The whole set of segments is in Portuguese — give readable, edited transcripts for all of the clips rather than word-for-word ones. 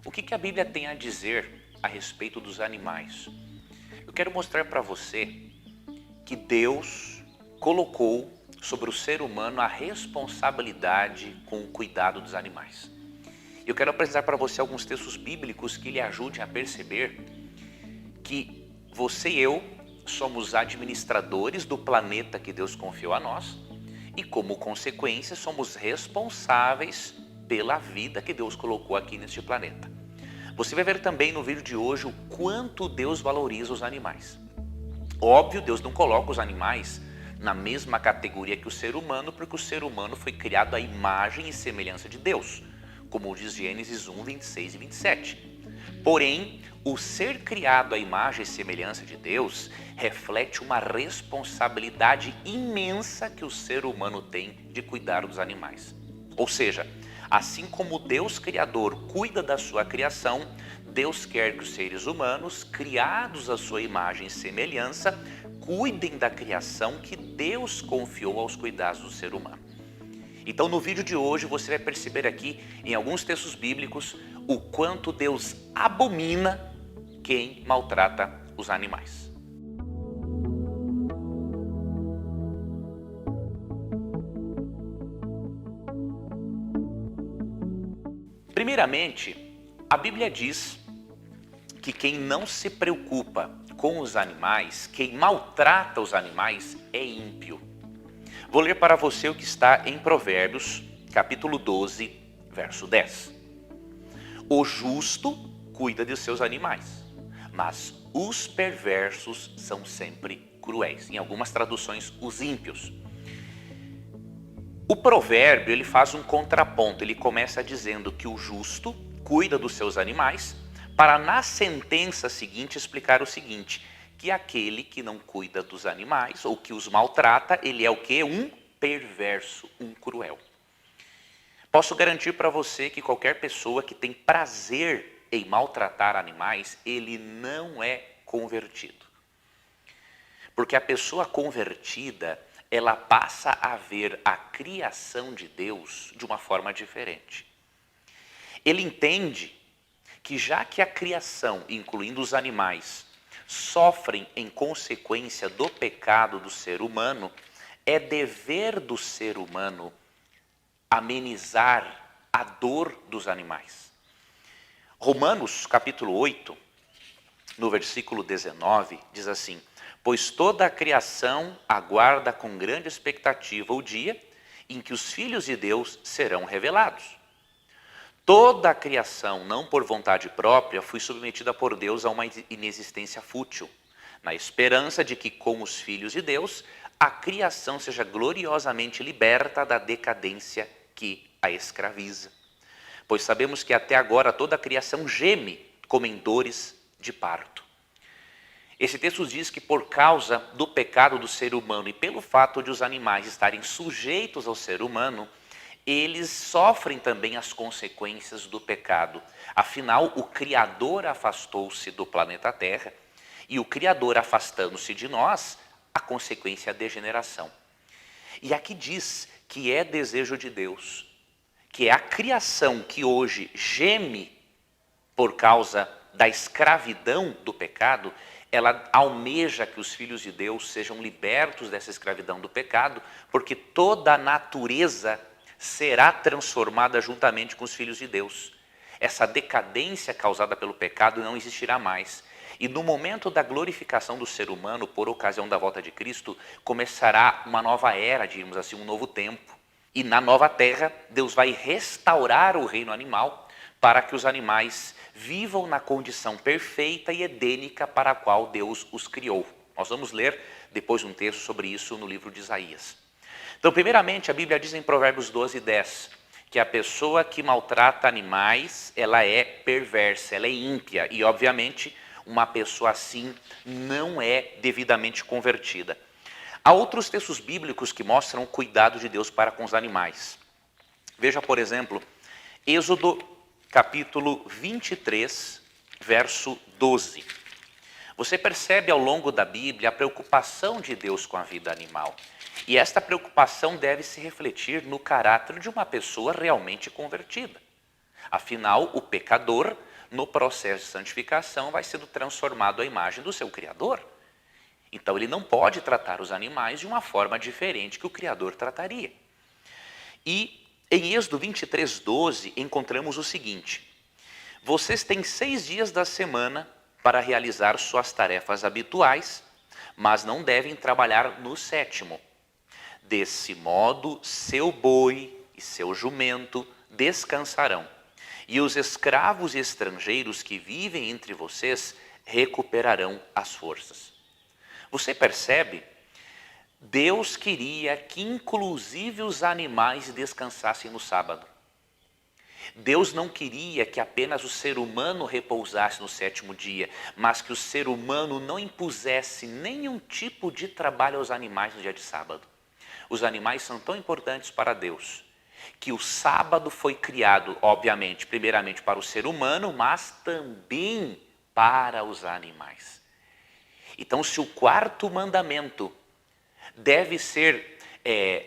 O que a Bíblia tem a dizer a respeito dos animais? Eu quero mostrar para você que Deus colocou sobre o ser humano a responsabilidade com o cuidado dos animais. Eu quero apresentar para você alguns textos bíblicos que lhe ajudem a perceber que você e eu somos administradores do planeta que Deus confiou a nós e, como consequência, somos responsáveis pela vida que Deus colocou aqui neste planeta. Você vai ver também no vídeo de hoje o quanto Deus valoriza os animais. Óbvio, Deus não coloca os animais na mesma categoria que o ser humano, porque o ser humano foi criado à imagem e semelhança de Deus, como diz Gênesis 1, 26 e 27. Porém, o ser criado à imagem e semelhança de Deus reflete uma responsabilidade imensa que o ser humano tem de cuidar dos animais. Ou seja, assim como o Deus Criador cuida da sua criação, Deus quer que os seres humanos, criados à sua imagem e semelhança, cuidem da criação que Deus confiou aos cuidados do ser humano. Então, no vídeo de hoje, você vai perceber aqui, em alguns textos bíblicos, o quanto Deus abomina quem maltrata os animais. Primeiramente, a Bíblia diz que quem não se preocupa com os animais, quem maltrata os animais, é ímpio. Vou ler para você o que está em Provérbios, capítulo 12, verso 10. O justo cuida de seus animais, mas os perversos são sempre cruéis. Em algumas traduções, os ímpios. O provérbio, ele faz um contraponto, ele começa dizendo que o justo cuida dos seus animais, para na sentença seguinte explicar o seguinte, que aquele que não cuida dos animais ou que os maltrata, ele é o quê? Um perverso, um cruel. Posso garantir para você que qualquer pessoa que tem prazer em maltratar animais, ele não é convertido. Porque a pessoa convertida, ela passa a ver a criação de Deus de uma forma diferente. Ele entende que já que a criação, incluindo os animais, sofrem em consequência do pecado do ser humano, é dever do ser humano amenizar a dor dos animais. Romanos capítulo 8, no versículo 19, diz assim: pois toda a criação aguarda com grande expectativa o dia em que os filhos de Deus serão revelados. Toda a criação, não por vontade própria, foi submetida por Deus a uma inexistência fútil, na esperança de que com os filhos de Deus, a criação seja gloriosamente liberta da decadência que a escraviza. Pois sabemos que até agora toda a criação geme como em dores de parto. Esse texto diz que por causa do pecado do ser humano e pelo fato de os animais estarem sujeitos ao ser humano, eles sofrem também as consequências do pecado. Afinal, o Criador afastou-se do planeta Terra e o Criador afastando-se de nós, a consequência é a degeneração. E aqui diz que é desejo de Deus, que é a criação que hoje geme por causa da escravidão do pecado, ela almeja que os filhos de Deus sejam libertos dessa escravidão do pecado, porque toda a natureza será transformada juntamente com os filhos de Deus. Essa decadência causada pelo pecado não existirá mais. E no momento da glorificação do ser humano, por ocasião da volta de Cristo, começará uma nova era, diríamos assim, um novo tempo. E na nova terra, Deus vai restaurar o reino animal para que os animais vivam na condição perfeita e edênica para a qual Deus os criou. Nós vamos ler depois um texto sobre isso no livro de Isaías. Então, primeiramente, a Bíblia diz em Provérbios 12, 10, que a pessoa que maltrata animais, ela é perversa, ela é ímpia. E, obviamente, uma pessoa assim não é devidamente convertida. Há outros textos bíblicos que mostram o cuidado de Deus para com os animais. Veja, por exemplo, Êxodo capítulo 23, verso 12. Você percebe ao longo da Bíblia a preocupação de Deus com a vida animal. E esta preocupação deve se refletir no caráter de uma pessoa realmente convertida. Afinal, o pecador no processo de santificação, vai sendo transformado à imagem do seu Criador. Então ele não pode tratar os animais de uma forma diferente que o Criador trataria. E em Êxodo 23:12 encontramos o seguinte: vocês têm 6 dias da semana para realizar suas tarefas habituais, mas não devem trabalhar no 7º. Desse modo, seu boi e seu jumento descansarão, e os escravos e estrangeiros que vivem entre vocês recuperarão as forças. Você percebe? Deus queria que inclusive os animais descansassem no sábado. Deus não queria que apenas o ser humano repousasse no 7º dia, mas que o ser humano não impusesse nenhum tipo de trabalho aos animais no dia de sábado. Os animais são tão importantes para Deus, que o sábado foi criado, obviamente, primeiramente para o ser humano, mas também para os animais. Então, se o 4º mandamento deve ser,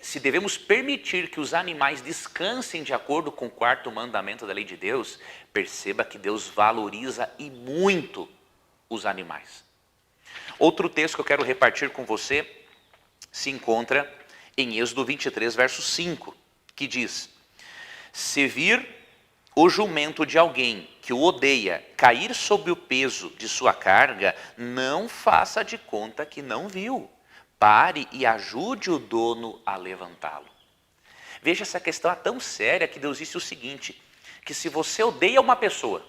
se devemos permitir que os animais descansem de acordo com o 4º mandamento da lei de Deus, perceba que Deus valoriza e muito os animais. Outro texto que eu quero repartir com você se encontra em Êxodo 23, verso 5, que diz: se vir o jumento de alguém que o odeia cair sob o peso de sua carga, não faça de conta que não viu. Pare e ajude o dono a levantá-lo. Veja, essa questão é tão séria que Deus disse o seguinte, que se você odeia uma pessoa,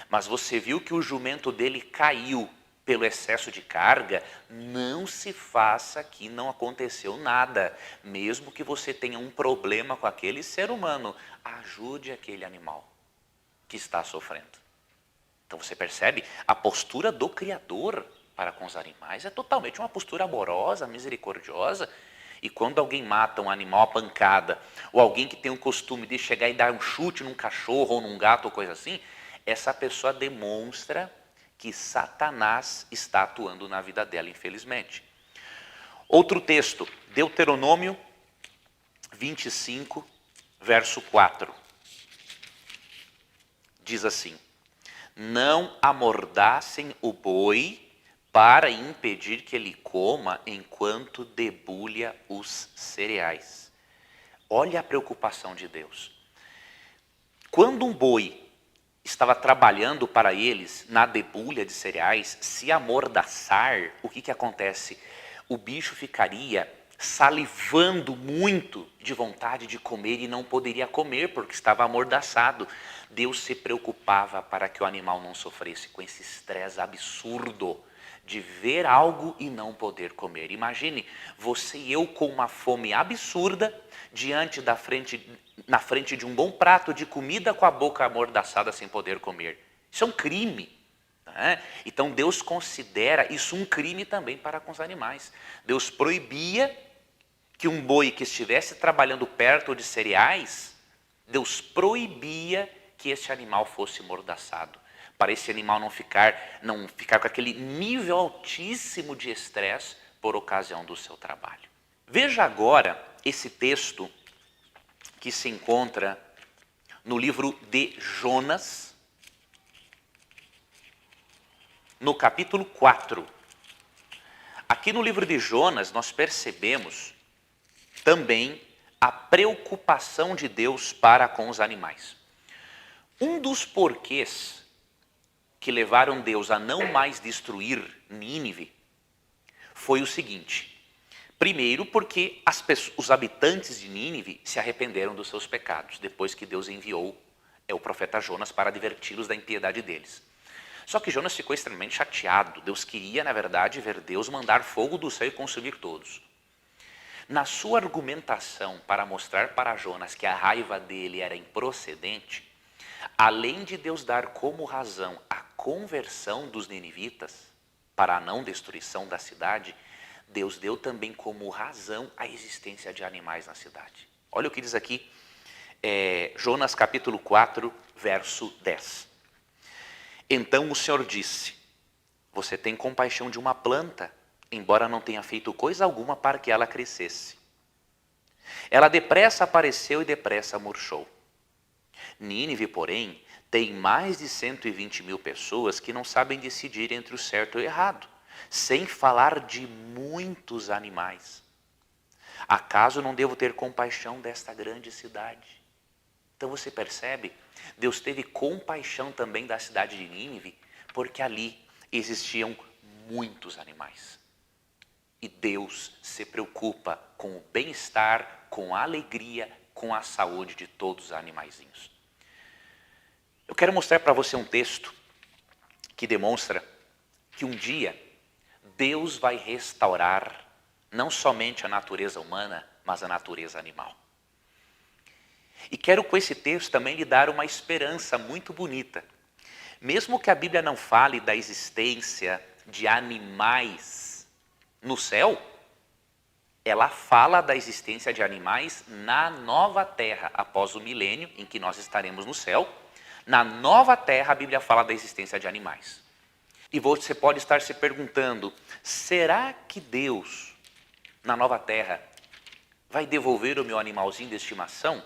mas você viu que o jumento dele caiu pelo excesso de carga, não se faça que não aconteceu nada. Mesmo que você tenha um problema com aquele ser humano, ajude aquele animal que está sofrendo. Então você percebe a postura do Criador para com os animais é totalmente uma postura amorosa, misericordiosa. E quando alguém mata um animal a pancada, ou alguém que tem o costume de chegar e dar um chute num cachorro ou num gato ou coisa assim, essa pessoa demonstra que Satanás está atuando na vida dela, infelizmente. Outro texto, Deuteronômio 25, verso 4. Diz assim: não amordassem o boi para impedir que ele coma enquanto debulha os cereais. Olha a preocupação de Deus. Quando um boi estava trabalhando para eles na debulha de cereais, se amordaçar, o que acontece? O bicho ficaria salivando muito de vontade de comer e não poderia comer porque estava amordaçado. Deus se preocupava para que o animal não sofresse com esse estresse absurdo de ver algo e não poder comer. Imagine você e eu com uma fome absurda na frente de um bom prato de comida com a boca amordaçada sem poder comer. Isso é um crime. Né? Então Deus considera isso um crime também para com os animais. Deus proibia que um boi que estivesse trabalhando perto de cereais, Deus proibia que esse animal fosse mordaçado, para esse animal não ficar com aquele nível altíssimo de estresse por ocasião do seu trabalho. Veja agora esse texto que se encontra no livro de Jonas, no capítulo 4. Aqui no livro de Jonas nós percebemos também a preocupação de Deus para com os animais. Um dos porquês que levaram Deus a não mais destruir Nínive foi o seguinte: primeiro, porque os habitantes de Nínive se arrependeram dos seus pecados, depois que Deus enviou o profeta Jonas para adverti-los da impiedade deles. Só que Jonas ficou extremamente chateado. Deus queria, na verdade, ver Deus mandar fogo do céu e consumir todos. Na sua argumentação para mostrar para Jonas que a raiva dele era improcedente, além de Deus dar como razão a conversão dos ninivitas para a não destruição da cidade, Deus deu também como razão a existência de animais na cidade. Olha o que diz aqui, Jonas capítulo 4, verso 10. Então o Senhor disse: você tem compaixão de uma planta, embora não tenha feito coisa alguma para que ela crescesse. Ela depressa apareceu e depressa murchou. Nínive, porém, Tem mais de 120 mil pessoas que não sabem decidir entre o certo e o errado, sem falar de muitos animais. Acaso não devo ter compaixão desta grande cidade? Então você percebe, Deus teve compaixão também da cidade de Nínive, porque ali existiam muitos animais. E Deus se preocupa com o bem-estar, com a alegria, com a saúde de todos os animaizinhos. Eu quero mostrar para você um texto que demonstra que um dia Deus vai restaurar não somente a natureza humana, mas a natureza animal. E quero com esse texto também lhe dar uma esperança muito bonita. Mesmo que a Bíblia não fale da existência de animais no céu, ela fala da existência de animais na nova terra, após o milênio em que nós estaremos no céu. Na nova terra, a Bíblia fala da existência de animais. E você pode estar se perguntando, será que Deus, na nova terra, vai devolver o meu animalzinho de estimação?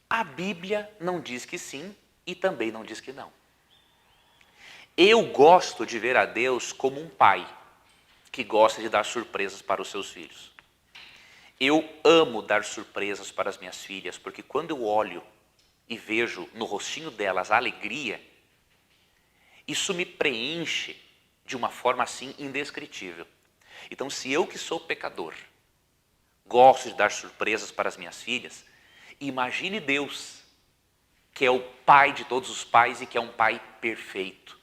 A Bíblia não diz que sim e também não diz que não. Eu gosto de ver a Deus como um pai que gosta de dar surpresas para os seus filhos. Eu amo dar surpresas para as minhas filhas, porque quando eu olho e vejo no rostinho delas a alegria, isso me preenche de uma forma assim indescritível. Então, se eu que sou pecador, gosto de dar surpresas para as minhas filhas, imagine Deus, que é o pai de todos os pais e que é um pai perfeito.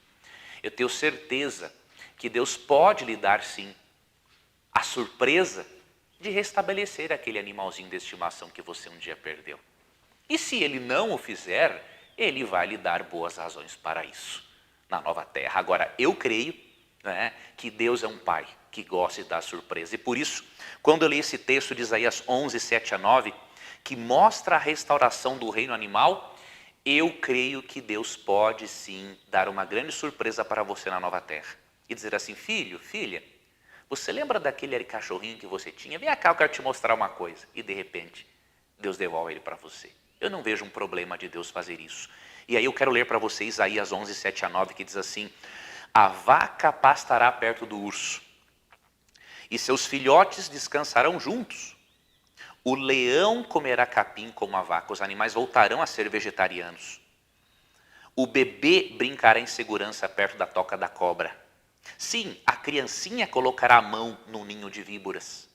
Eu tenho certeza que Deus pode lhe dar sim a surpresa de restabelecer aquele animalzinho de estimação que você um dia perdeu. E se ele não o fizer, ele vai lhe dar boas razões para isso, na nova terra. Agora, eu creio, né, que Deus é um pai que gosta de dar surpresa. E por isso, quando eu li esse texto de Isaías 11, 7 a 9, que mostra a restauração do reino animal, eu creio que Deus pode sim dar uma grande surpresa para você na nova terra. E dizer assim, filho, filha, você lembra daquele cachorrinho que você tinha? Vem cá, eu quero te mostrar uma coisa. E de repente, Deus devolve ele para você. Eu não vejo um problema de Deus fazer isso. E aí eu quero ler para você Isaías 11, 7 a 9, que diz assim, a vaca pastará perto do urso, e seus filhotes descansarão juntos. O leão comerá capim como a vaca, os animais voltarão a ser vegetarianos. O bebê brincará em segurança perto da toca da cobra. Sim, a criancinha colocará a mão no ninho de víboras.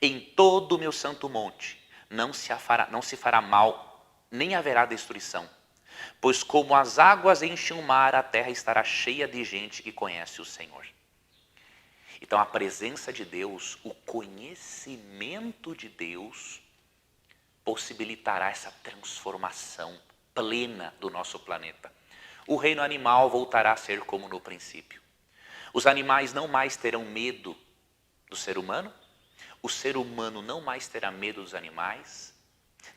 Em todo o meu santo monte não se fará mal, nem haverá destruição. Pois como as águas enchem o mar, a terra estará cheia de gente que conhece o Senhor. Então a presença de Deus, o conhecimento de Deus, possibilitará essa transformação plena do nosso planeta. O reino animal voltará a ser como no princípio. Os animais não mais terão medo do ser humano, o ser humano não mais terá medo dos animais.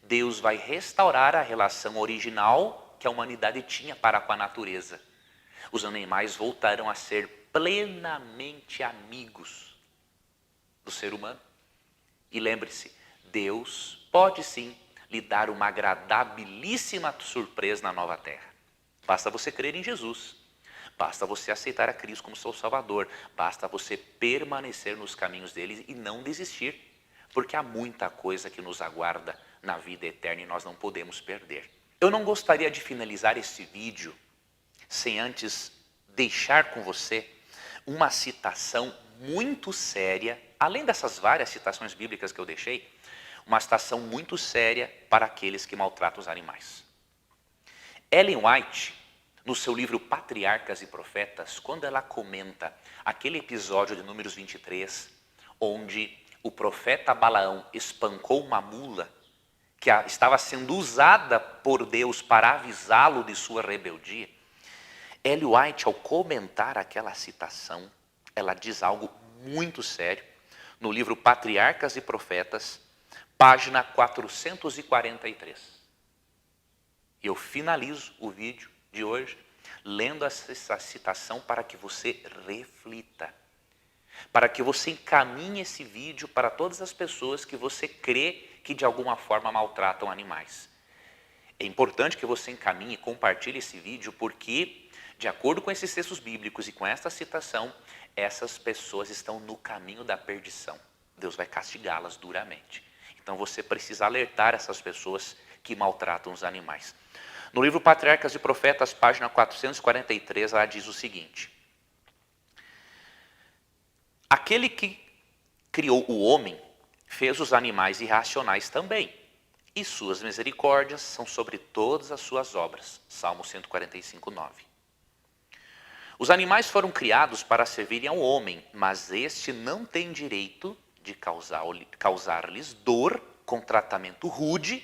Deus vai restaurar a relação original que a humanidade tinha para com a natureza. Os animais voltarão a ser plenamente amigos do ser humano. E lembre-se, Deus pode sim lhe dar uma agradabilíssima surpresa na nova terra. Basta você crer em Jesus. Basta você aceitar a Cristo como seu Salvador. Basta você permanecer nos caminhos dele e não desistir. Porque há muita coisa que nos aguarda na vida eterna e nós não podemos perder. Eu não gostaria de finalizar esse vídeo sem antes deixar com você uma citação muito séria, além dessas várias citações bíblicas que eu deixei, uma citação muito séria para aqueles que maltratam os animais. Ellen White, no seu livro Patriarcas e Profetas, quando ela comenta aquele episódio de Números 23, onde o profeta Balaão espancou uma mula que estava sendo usada por Deus para avisá-lo de sua rebeldia, Ellen White, ao comentar aquela citação, ela diz algo muito sério no livro Patriarcas e Profetas, página 443. E eu finalizo o vídeo de hoje lendo essa citação para que você reflita, para que você encaminhe esse vídeo para todas as pessoas que você crê que de alguma forma maltratam animais. É importante que você encaminhe e compartilhe esse vídeo porque, de acordo com esses textos bíblicos e com esta citação, essas pessoas estão no caminho da perdição. Deus vai castigá-las duramente. Então você precisa alertar essas pessoas que maltratam os animais. No livro Patriarcas e Profetas, página 443, ela diz o seguinte: aquele que criou o homem fez os animais irracionais também, e suas misericórdias são sobre todas as suas obras. Salmo 145, 9. Os animais foram criados para servirem ao homem, mas este não tem direito de causar-lhes dor com tratamento rude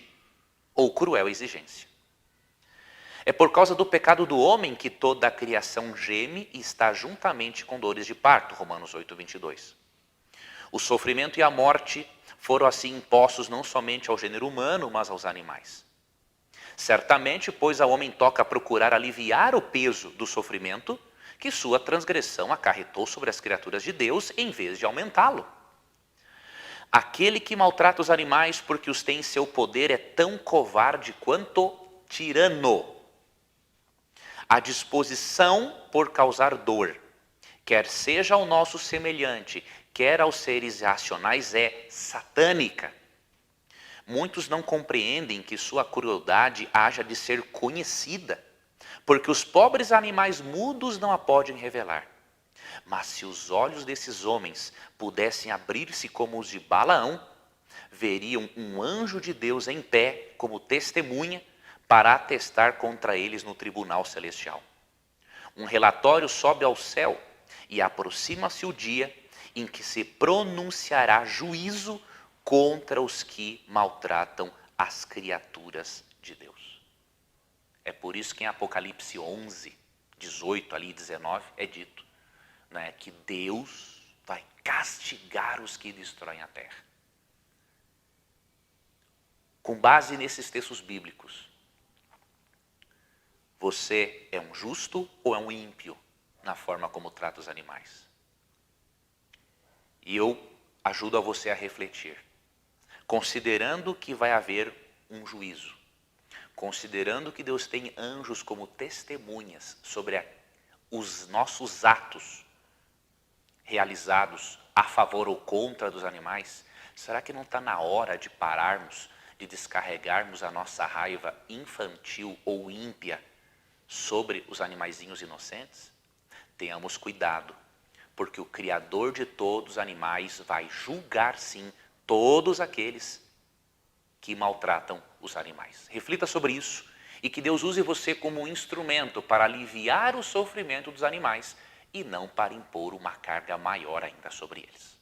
ou cruel exigência. É por causa do pecado do homem que toda a criação geme e está juntamente com dores de parto. Romanos 8, 22. O sofrimento e a morte foram assim impostos não somente ao gênero humano, mas aos animais. Certamente, pois ao homem toca procurar aliviar o peso do sofrimento que sua transgressão acarretou sobre as criaturas de Deus, em vez de aumentá-lo. Aquele que maltrata os animais porque os tem em seu poder é tão covarde quanto tirano. A disposição por causar dor, quer seja ao nosso semelhante, quer aos seres racionais, é satânica. Muitos não compreendem que sua crueldade haja de ser conhecida, porque os pobres animais mudos não a podem revelar. Mas se os olhos desses homens pudessem abrir-se como os de Balaão, veriam um anjo de Deus em pé como testemunha para atestar contra eles no tribunal celestial. Um relatório sobe ao céu e aproxima-se o dia em que se pronunciará juízo contra os que maltratam as criaturas de Deus. É por isso que em Apocalipse 11, 18 ali 19 é dito, né, que Deus vai castigar os que destroem a terra. Com base nesses textos bíblicos, você é um justo ou é um ímpio na forma como trata os animais? E eu ajudo a você a refletir, considerando que vai haver um juízo, considerando que Deus tem anjos como testemunhas sobre os nossos atos realizados a favor ou contra dos animais, será que não está na hora de pararmos, de descarregarmos a nossa raiva infantil ou ímpia sobre os animaizinhos inocentes? Tenhamos cuidado, porque o Criador de todos os animais vai julgar sim todos aqueles que maltratam os animais. Reflita sobre isso e que Deus use você como um instrumento para aliviar o sofrimento dos animais e não para impor uma carga maior ainda sobre eles.